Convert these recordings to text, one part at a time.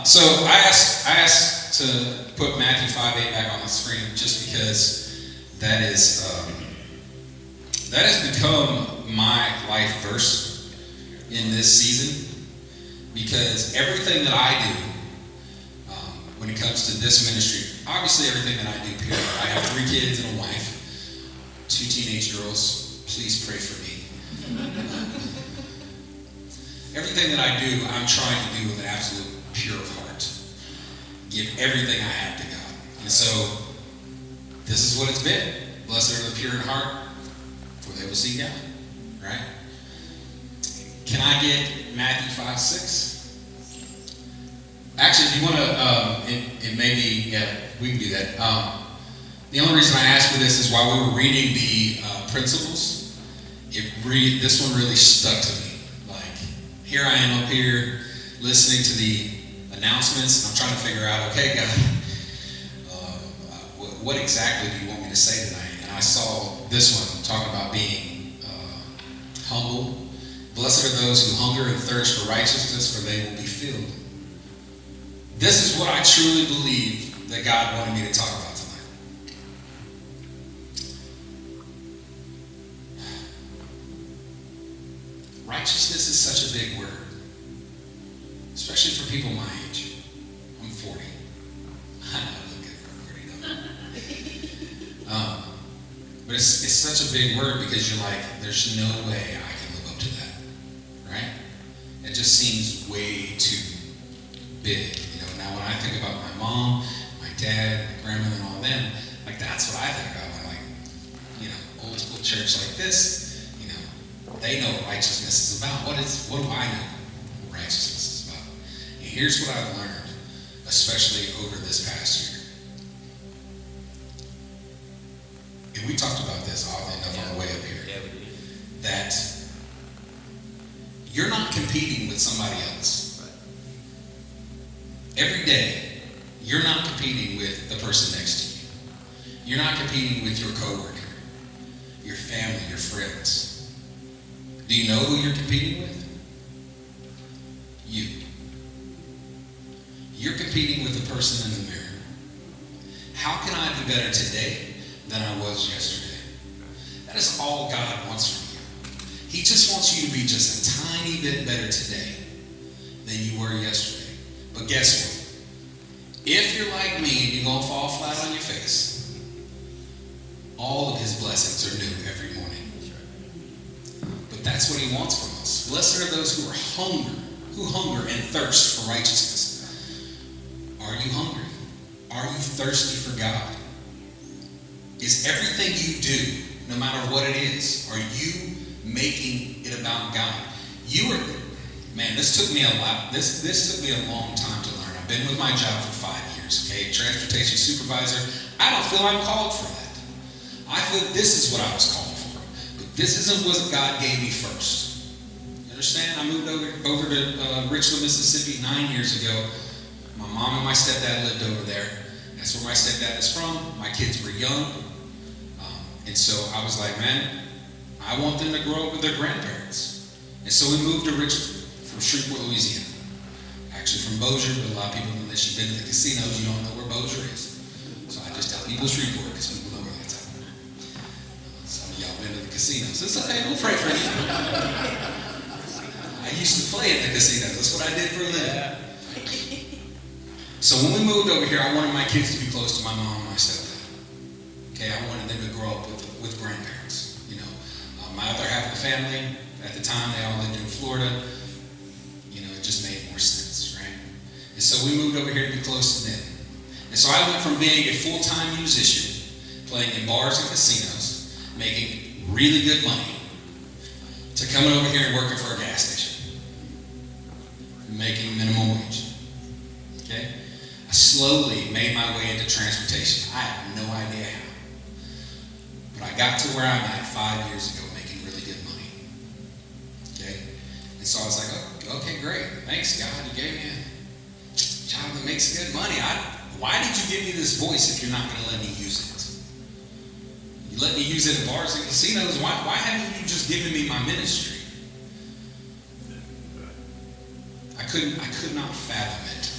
So I asked to put Matthew 5:8 back on the screen just because that has become my life verse in this season. Because everything that I do when it comes to this ministry, obviously everything that I do, period. I have 3 kids and a wife, 2 teenage girls. Please pray for me. Everything that I do, I'm trying to do with an absolute pure of heart. Give everything I have to God. And so, this is what it's been. Blessed are the pure in heart, for they will see God. Right? Can I get Matthew 5:6? Actually, if you want to, it may be, yeah, we can do that. The only reason I asked for this is while we were reading the principles, this one really stuck to me. Like, here I am up here listening to the announcements, and I'm trying to figure out, okay, God, what exactly do you want me to say tonight? And I saw this one talking about being humble. Blessed are those who hunger and thirst for righteousness, for they will be filled. This is what I truly believe that God wanted me to talk about tonight. Righteousness is such a big word, especially for people my age. I'm 40. I know I look good for 40, but it's such a big word because you're like, there's no way I can live up to that, right? It just seems way too big. Now when I think about my mom, my dad, my grandmother, and all them, like that's what I think about when old school church like this, they know what righteousness is about. What do I know what righteousness is about? And here's what I've learned, especially over this past year. And we talked about this oddly enough on the way up here. Yeah, we did. That you're not competing with somebody else. Every day, you're not competing with the person next to you. You're not competing with your coworker, your family, your friends. Do you know who you're competing with? You. You're competing with the person in the mirror. How can I be better today than I was yesterday? That is all God wants from you. He just wants you to be just a tiny bit better today than you were yesterday. But guess what? If you're like me and you're going to fall flat on your face, all of his blessings are new every morning. But that's what he wants from us. Blessed are those who hunger and thirst for righteousness. Are you hungry? Are you thirsty for God? Is everything you do, no matter what it is, are you making it about God? This took me a lot. This took me a long time to learn. I've been with my job for 5 years, okay? Transportation supervisor. I don't feel I'm called for that. I feel this is what I was called for. But this isn't what God gave me first. You understand? I moved over to Richland, Mississippi 9 years ago. My mom and my stepdad lived over there. That's where my stepdad is from. My kids were young. And so I was like, man, I want them to grow up with their grandparents. And so we moved to Richland from Shreveport, Louisiana. Actually from Bossier, but a lot of people, unless you've been to the casinos, you don't know where Bossier is. So I just tell people Shreveport because people know where that's at. Some of y'all been to the casinos. It's okay, we'll pray for you. I used to play at the casinos. That's what I did for a living. So when we moved over here, I wanted my kids to be close to my mom and my stepdad. Okay, I wanted them to grow up with grandparents. My other half of the family, at the time, they all lived in Florida. It just made more sense, right? And so we moved over here to be close to them. And so I went from being a full-time musician, playing in bars and casinos, making really good money, to coming over here and working for a gas station, making minimum wage. Okay? I slowly made my way into transportation. I have no idea how. But I got to where I'm at 5 years ago, making really good money. Okay? And so I was like, oh, okay, great. Thanks, God. You gave me a job that makes good money. Why did you give me this voice if you're not going to let me use it? You let me use it at bars and casinos. Why haven't you just given me my ministry? I could not fathom it.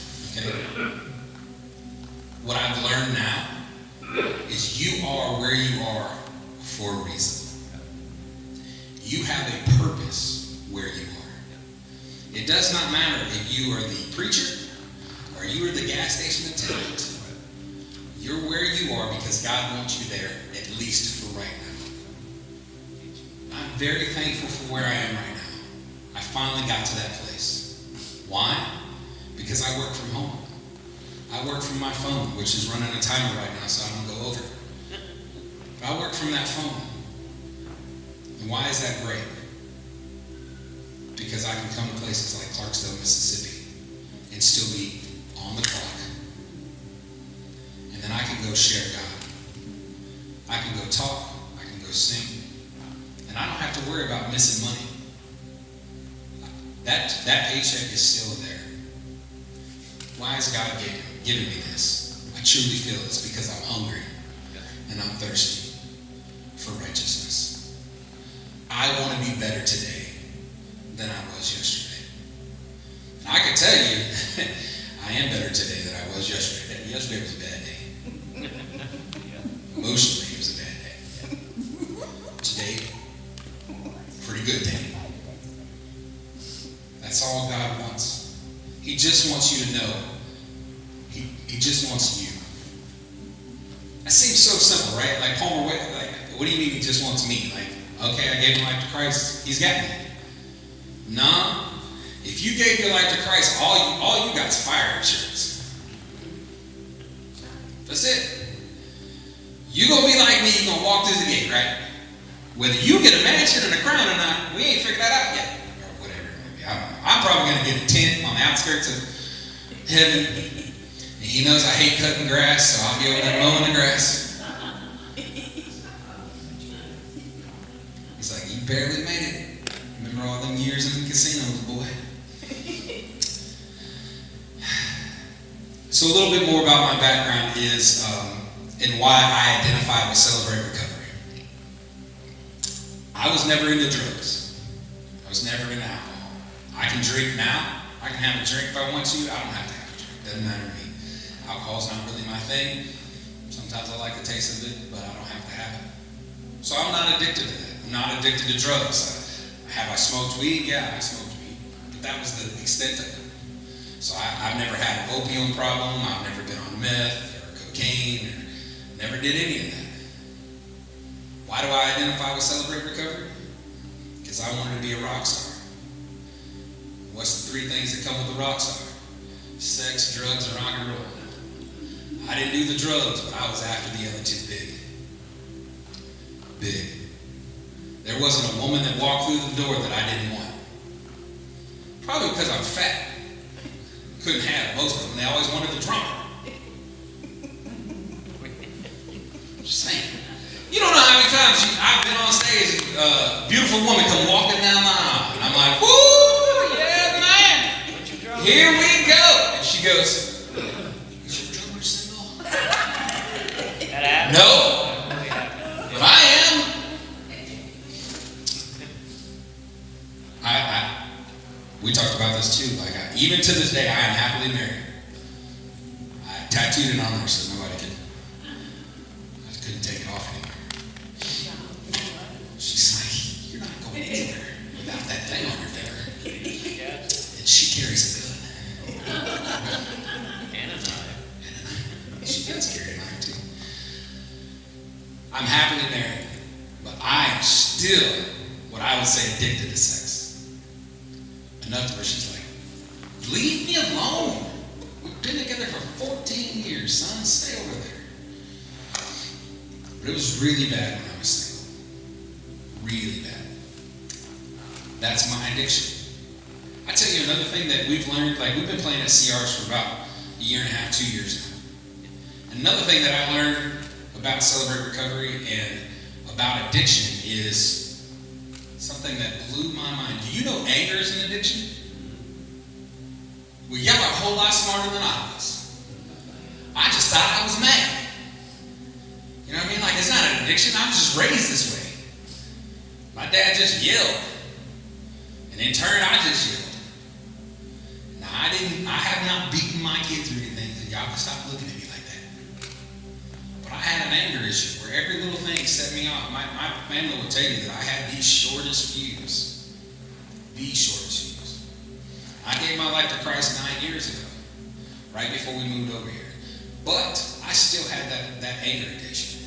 does not matter if you are the preacher or you are the gas station attendant. You're where you are because God wants you there, at least for right now. I'm very thankful for where I am right now. I finally got to that place. Why? Because I work from home. I work from my phone, which is running a timer right now, so I don't go over. But I work from that phone. And why is that great? Because I can come to places like Clarksdale, Mississippi, and still be on the clock. And then I can go share God. I can go talk. I can go sing. And I don't have to worry about missing money. That paycheck is still there. Why is God giving me this? I truly feel it's because I'm hungry and I'm thirsty for righteousness. I want to be better today than I was yesterday. And I can tell you, I am better today than I was yesterday. Yesterday was a bad day. Emotionally, it was a bad day. Today, pretty good day. That's all God wants. He just wants you to know. He just wants you. That seems so simple, right? Like Palmer, what do you mean he just wants me? Like, okay, I gave my life to Christ. He's got me. No. If you gave your life to Christ, all you got is fire insurance. That's it. You're going to be like me. You're going to walk through the gate, right? Whether you get a mansion and a crown or not, we ain't figured that out yet. Or whatever. I don't know. I'm probably going to get a tent on the outskirts of heaven. And he knows I hate cutting grass, so I'll be over there mowing the grass. He's like, you barely made it. Remember all them years in the casinos, boy. So a little bit more about my background is and why I identify with Celebrate Recovery. I was never into drugs. I was never into alcohol. I can drink now. I can have a drink if I want to. I don't have to have a drink. Doesn't matter to me. Alcohol's not really my thing. Sometimes I like the taste of it, but I don't have to have it. So I'm not addicted to that. I'm not addicted to drugs. Have I smoked weed? Yeah, I smoked weed. But that was the extent of it. So I've never had an opium problem. I've never been on meth or cocaine or never did any of that. Why do I identify with Celebrate Recovery? Because I wanted to be a rock star. What's the three things that come with a rock star? Sex, drugs, and rock and roll. I didn't do the drugs, but I was after the other two big. Big. There wasn't a woman that walked through the door that I didn't want. Probably because I'm fat. Couldn't have most of them. They always wanted the drummer. Just saying. You don't know how many times I've been on stage and a beautiful woman come walking down the aisle. And I'm like, woo, yeah, man. Here we go. And she goes, no, but I am. We talked about this too. Like, even to this day, I am happily married. I tattooed it on there so nobody could. I couldn't take it off anymore. She's like, "You're not going anywhere without that thing on your finger." And she carries a gun. And a knife. She does carry a knife too. I'm happily married, but I am still what I would say addicted to sex. Enough to where she's like, leave me alone. We've been together for 14 years, son. Stay over there. But it was really bad when I was single. Really bad. That's my addiction. I tell you another thing that we've learned, like we've been playing at CRs for about a year and a half, 2 years now. Another thing that I learned about Celebrate Recovery and about addiction is something that blew my mind. Do you know anger is an addiction? Well, y'all are a whole lot smarter than I was. I just thought I was mad. You know what I mean? Like, it's not an addiction. I was just raised this way. My dad just yelled. And in turn, I just yelled. Now, I have not beaten my kids or anything. So y'all can stop looking at me like that. But I had an anger issue where every little thing set me off. My family will tell you that I had the shortest fuse. The shortest fuse. I gave my life to Christ 9 years ago, right before we moved over here. But I still had that anger addiction.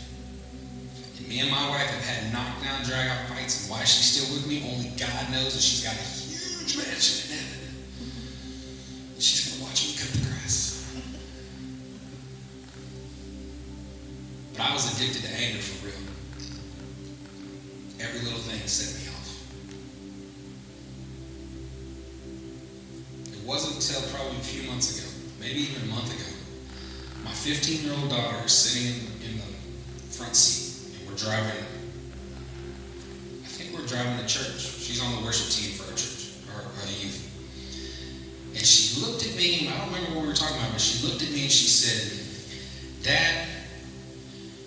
And me and my wife have had knockdown, drag-out fights, and why she's still with me, only God knows, and she's got a huge mansion in heaven. She's going to watch me cut the grass. But I was addicted to anger for real. Every little thing set me off. It wasn't until probably a few months ago, maybe even a month ago, my 15-year-old daughter is sitting in the front seat, and we're driving to church. She's on the worship team for our church, our youth. And she looked at me, and I don't remember what we were talking about, but she looked at me and she said, "Dad,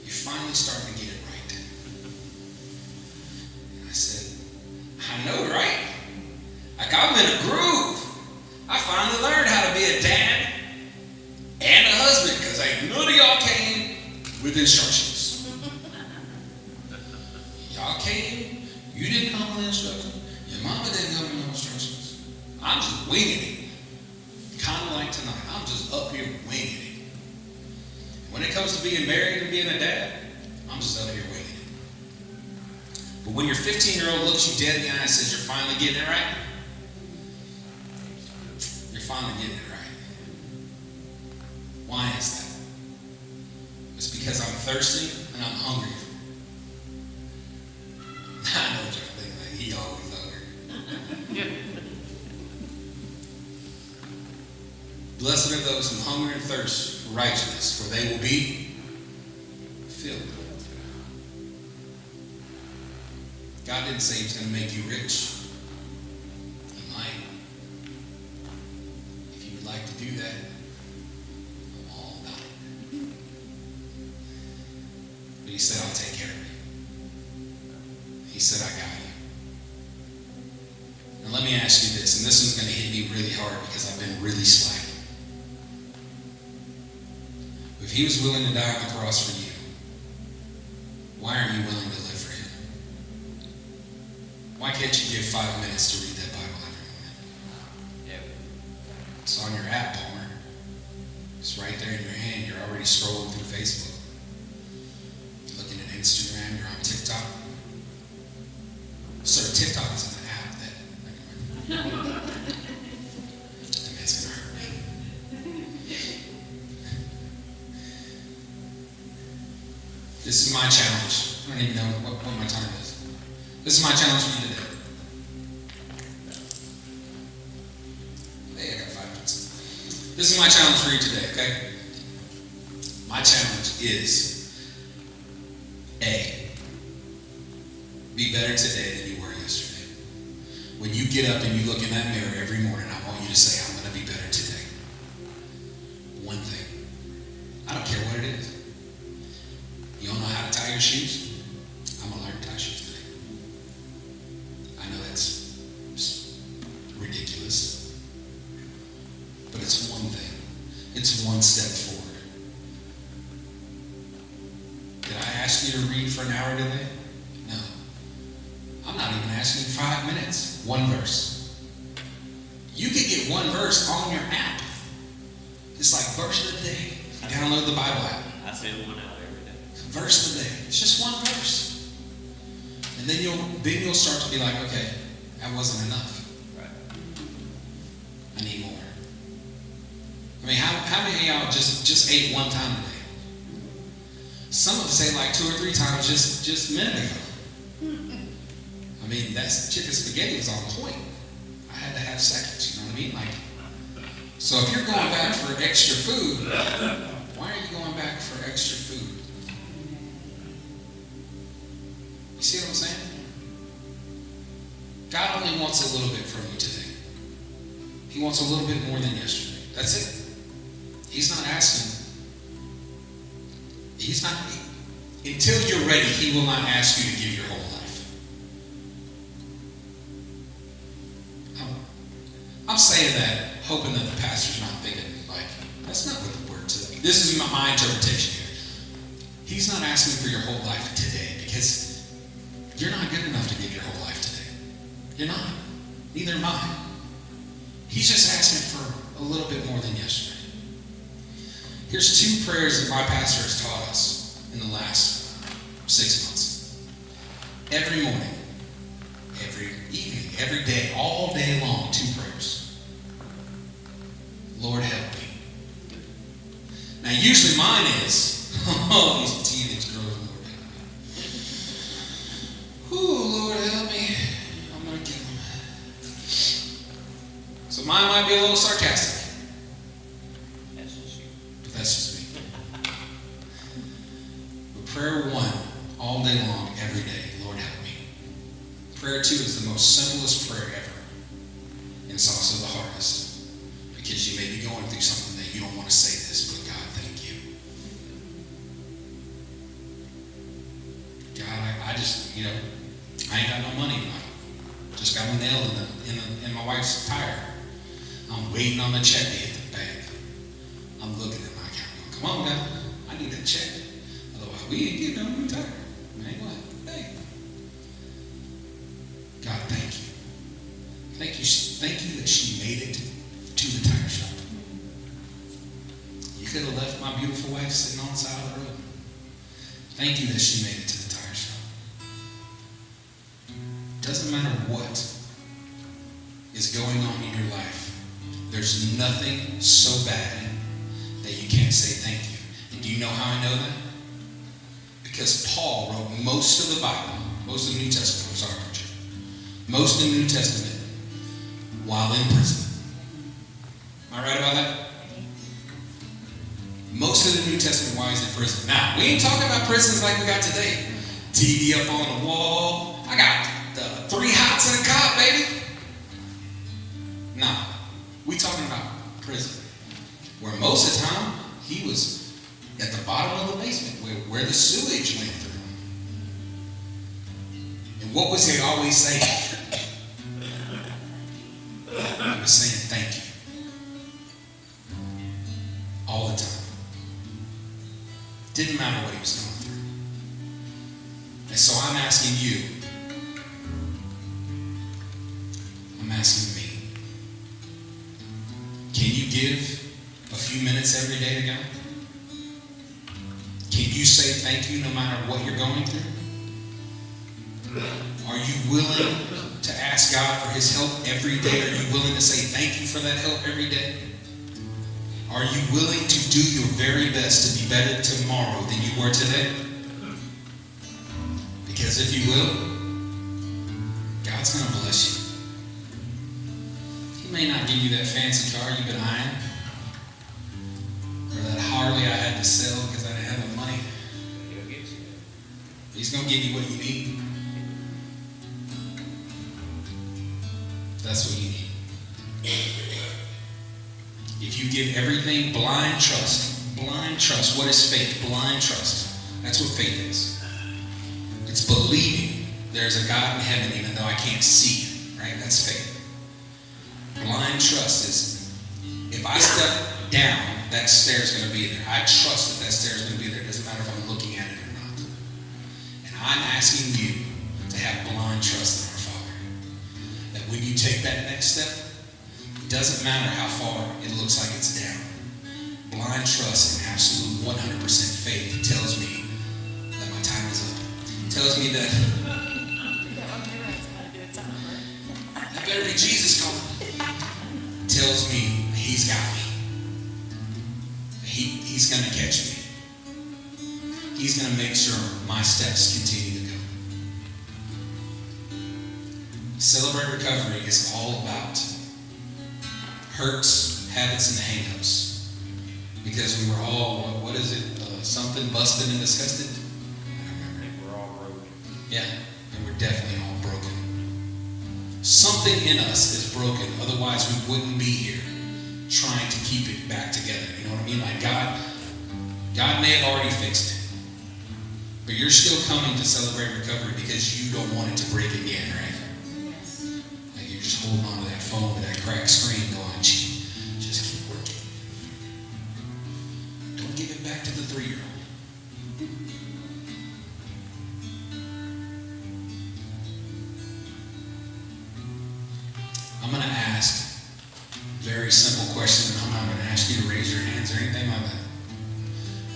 you're finally starting to get it right." And I said, "I know, right? Like, I'm in a groove. I finally learned how to be a dad and a husband, because ain't none of y'all came with instructions. Y'all came, you didn't come with instructions, your mama didn't come with no instructions. I'm just winging it. Kind of like tonight. I'm just up here winging it. When it comes to being married and being a dad, I'm just up here winging it. But when your 15-year-old looks you dead in the eye and says, you're finally getting it right, you're finally getting it right. Why is that? It's because I'm thirsty and I'm hungry. I know what you're thinking, like, he always hungry. Blessed are those who hunger and thirst for righteousness, for they will be filled. God didn't say he's going to make you rich. He might. If you would like to do that, I'm all about it. But he said, I'll take care of you. He said, I got you. Now let me ask you this, and this one's going to hit me really hard because I've been really slacking. If he was willing to die on the cross for you, why aren't you willing to live for him? Why can't you give 5 minutes to read that Bible every morning? Yep. It's on your app, Palmer. It's right there in your hand. You're already scrolling through Facebook. You're looking at Instagram. You're on TikTok. Sir, TikTok is an app that man's going to hurt me. This is my challenge. I don't even know what my time is. This is my challenge for you today. Hey, I got 5 minutes. This is my challenge for you today, okay? My challenge is A, be better today than you were yesterday. When you get up and you look in that mirror every morning, I want you to say, I'm going to be better today. One thing. I don't care what it is. You don't know how to tie your shoes? I'm going to learn to tie shoes today. I know that's ridiculous, but it's one thing. It's one step forward. Did I ask you to read for an hour today? No. I'm not even asking you 5 minutes. One verse. You could get one verse on your app. It's like verse of the day. Download the Bible app. I say 1 hour. Verse of the day. It's just one verse. And then you'll start to be like, okay, that wasn't enough. Right. I need more. I mean, how many of y'all just ate one time today? Some of us ate like 2 or 3 times just a minute ago. I mean, that's chicken spaghetti was on point. I had to have seconds, you know what I mean? Like, so if you're going back for extra food, why are you going back for extra food? You see what I'm saying? God only wants a little bit from you today. He wants a little bit more than yesterday. That's it. He's not asking. He's not. Until you're ready, he will not ask you to give your whole life. I'm saying that, hoping that the pastor's not thinking, like, that's not what the word says. This is my interpretation here. He's not asking for your whole life today because you're not good enough to give your whole life today. You're not. Neither am I. He's just asking for a little bit more than yesterday. Here's 2 prayers that my pastor has taught us in the last 6 months. Every morning, every evening, every day, all day long, 2 prayers. Lord, help me. Now, usually mine is, oh, these teenage girls, Lord help me. Ooh, Lord help me. I'm going to kill them. So mine might be a little sarcastic. But that's just me. But prayer 1, all day long, every day, Lord help me. Prayer 2 is the most simplest prayer ever. And it's also the hardest. Because you may be going through something that you don't want to say this, but God, thank you. God, I just, I ain't got no money. I just got a nail in my wife's tire. I'm waiting on the check to hit the bank. I'm looking at my account going, come on, God, I need that check. Otherwise, we ain't getting no new tire. Man, what? Hey. God, thank you. Thank you that she made it to the tire shop. You could have left my beautiful wife sitting on the side of the road. Thank you that she made it to the tire shop. Doesn't matter what is going on in your life. There's nothing so bad that you can't say thank you. And do you know how I know that? Because Paul wrote most of the Bible, most of the New Testament, I'm sorry, preacher, most of the New Testament while in prison. Am I right about that? Most of the New Testament while he's in prison. Now, we ain't talking about prisons like we got today. TV up on the wall. I got 3 hots and a cot, baby. Nah, we talking about prison. Where most of the time, he was at the bottom of the basement where the sewage went through. And what was he always saying? He was saying thank you. All the time. Didn't matter what he was going through. And so I'm asking you, I'm asking me, can you give a few minutes every day to God? Can you say thank you no matter what you're going through? Are you willing to ask God for his help every day? Are you willing to say thank you for that help every day? Are you willing to do your very best to be better tomorrow than you were today? Because if you will, God's going to bless you. He may not give you that fancy car you've been eyeing, or that Harley I had to sell because I didn't have the money. He's going to give you what you need. That's what you need. If you give everything blind trust. Blind trust. What is faith? Blind trust. That's what faith is. It's believing there's a God in heaven even though I can't see him. Right? That's faith. Blind trust is if I step down, that stair's going to be there. I trust that stair's going to be there. It doesn't matter if I'm looking at it or not. And I'm asking you to have blind trust in our Father. That when you take that next step, it doesn't matter how far it looks like it's down. Blind trust and absolute 100% faith tells me that my time is up. It tells me that that better be Jesus calling. It tells me he's got me. He's going to catch me. He's going to make sure my steps continue to go. Celebrate Recovery is all about hurts, habits, and hang-ups. Because we were all, what is it? Something busted and disgusted? I don't remember. We're all broken. Yeah, and we're definitely all broken. Something in us is broken. Otherwise, we wouldn't be here trying to keep it back together. You know what I mean? Like God may have already fixed it. But you're still coming to Celebrate Recovery because you don't want it to break again, right? Like you're just holding on to that phone with that cracked screen going, just keep working. Don't give it back to the 3-year-old. I'm going to ask question, and I'm not going to ask you to raise your hands or anything like that.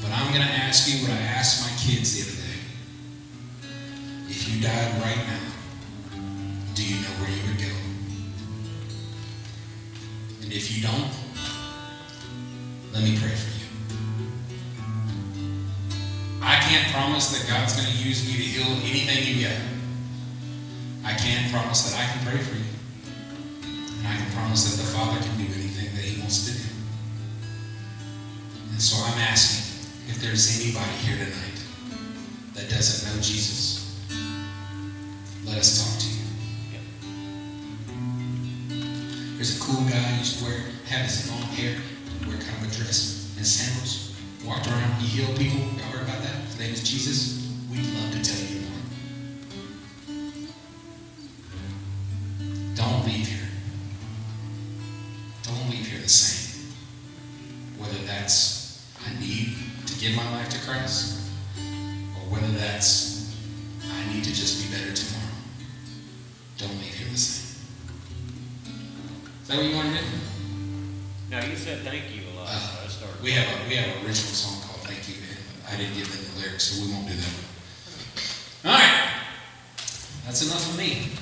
But I'm going to ask you what I asked my kids the other day. If you died right now, do you know where you would go? And if you don't, let me pray for you. I can't promise that God's going to use me to heal anything you got. I can promise that I can pray for you. And I can promise that the Father can do anything that He wants to do. And so I'm asking if there's anybody here tonight that doesn't know Jesus, let us talk to you. There's a cool guy who used to have his long hair, wear kind of a dress and sandals, walked around, he healed people. Y'all heard about that? His name is Jesus. We'd love to tell you more. Don't leave here. Don't leave here the same. Whether that's I need to give my life to Christ, or whether that's I need to just be better tomorrow. Don't leave here the same. Is that what you want to do? Now you said thank you a lot. So I started. We have a original song called Thank You, and I didn't give them the lyrics, so we won't do that one. All right. That's enough of me.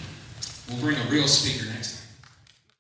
We'll bring a real speaker next time.